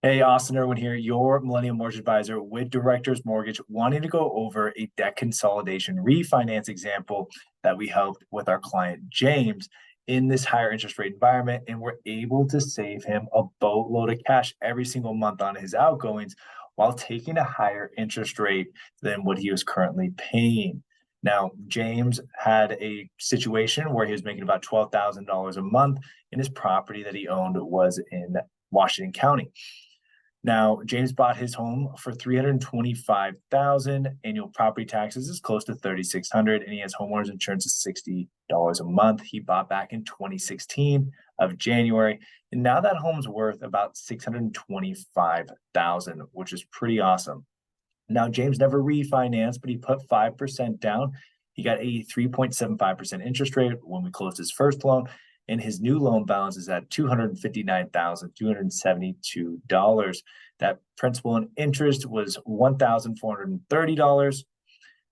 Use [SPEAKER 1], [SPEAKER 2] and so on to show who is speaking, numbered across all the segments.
[SPEAKER 1] Hey, Austin Irwin here, your Millennial Mortgage Advisor with Directors Mortgage, wanting to go over a debt consolidation refinance example that we helped with our client James in this higher interest rate environment. And we're able to save him a boatload of cash every single month on his outgoings while taking a higher interest rate than what he was currently paying. Now, James had a situation where he was making about $12,000 a month, and his property that he owned was in Washington County. Now, James bought his home for 325,000. Annual property taxes is close to 3,600, and he has homeowners insurance of $60 a month. He bought back in 2016 of January, and now that home's worth about 625,000, which is pretty awesome. Now, James never refinanced, but he put 5% down. He got a 3.75% interest rate when we closed his first loan, and his new loan balance is at $259,272. That principal and interest was $1,430.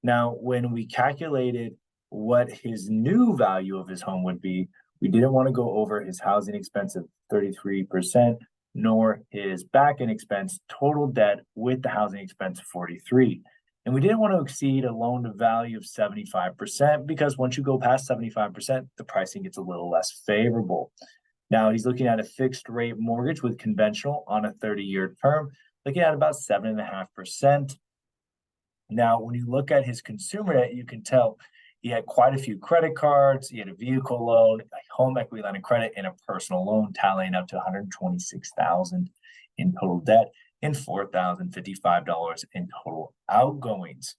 [SPEAKER 1] Now, when we calculated what his new value of his home would be, we didn't want to go over his housing expense of 33%, nor his back end expense, total debt with the housing expense of 43. And we didn't want to exceed a loan to value of 75% because once you go past 75%, the pricing gets a little less favorable. Now he's looking at a fixed rate mortgage with conventional on a 30-year term, looking at about 7.5%. Now, when you look at his consumer debt, you can tell he had quite a few credit cards. He had a vehicle loan, a home equity line of credit, and a personal loan tallying up to 126,000 in total debt and $4,055 in total outgoings.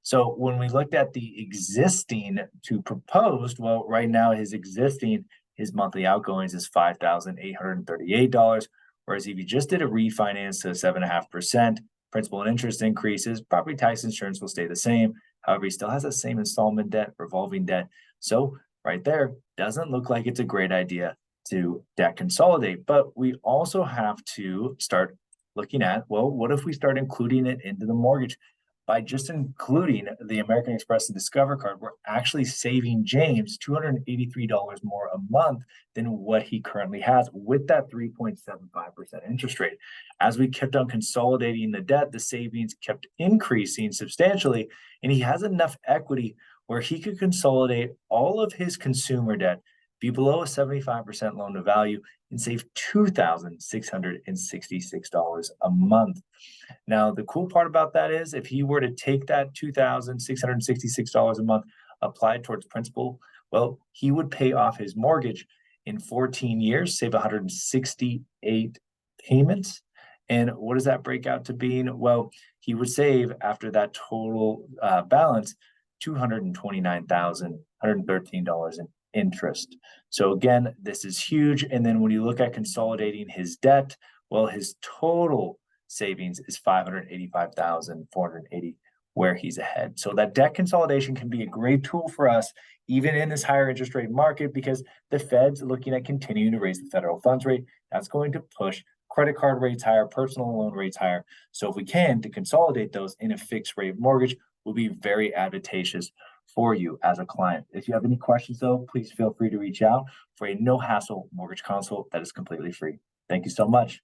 [SPEAKER 1] So when we looked at the existing to proposed, well, right now his monthly outgoings is $5,838. Whereas if you just did a refinance to 7.5%, principal and interest increases, property tax insurance will stay the same. However, he still has the same installment debt, revolving debt. So right there, doesn't look like it's a great idea to debt consolidate. But we also have to start looking at, well, what if we start including it into the mortgage? By just including the American Express and Discover card, we're actually saving James $283 more a month than what he currently has with that 3.75% interest rate. As we kept on consolidating the debt, the savings kept increasing substantially, and he has enough equity where he could consolidate all of his consumer debt, be below a 75% loan to value, and save $2,666 a month. Now, the cool part about that is if he were to take that $2,666 a month applied towards principal, well, he would pay off his mortgage in 14 years, save 168 payments. And what does that break out to being? Well, he would save after that total balance $229,113 in interest. So again, this is huge. And then when you look at consolidating his debt, well, his total savings is 585,480 where he's ahead. So that debt consolidation can be a great tool for us even in this higher interest rate market because the Fed's looking at continuing to raise the federal funds rate. That's going to push credit card rates higher, personal loan rates higher. So if we can to consolidate those in a fixed rate mortgage will be very advantageous for you as a client. If you have any questions though, please feel free to reach out for a no hassle mortgage consult that is completely free. Thank you so much.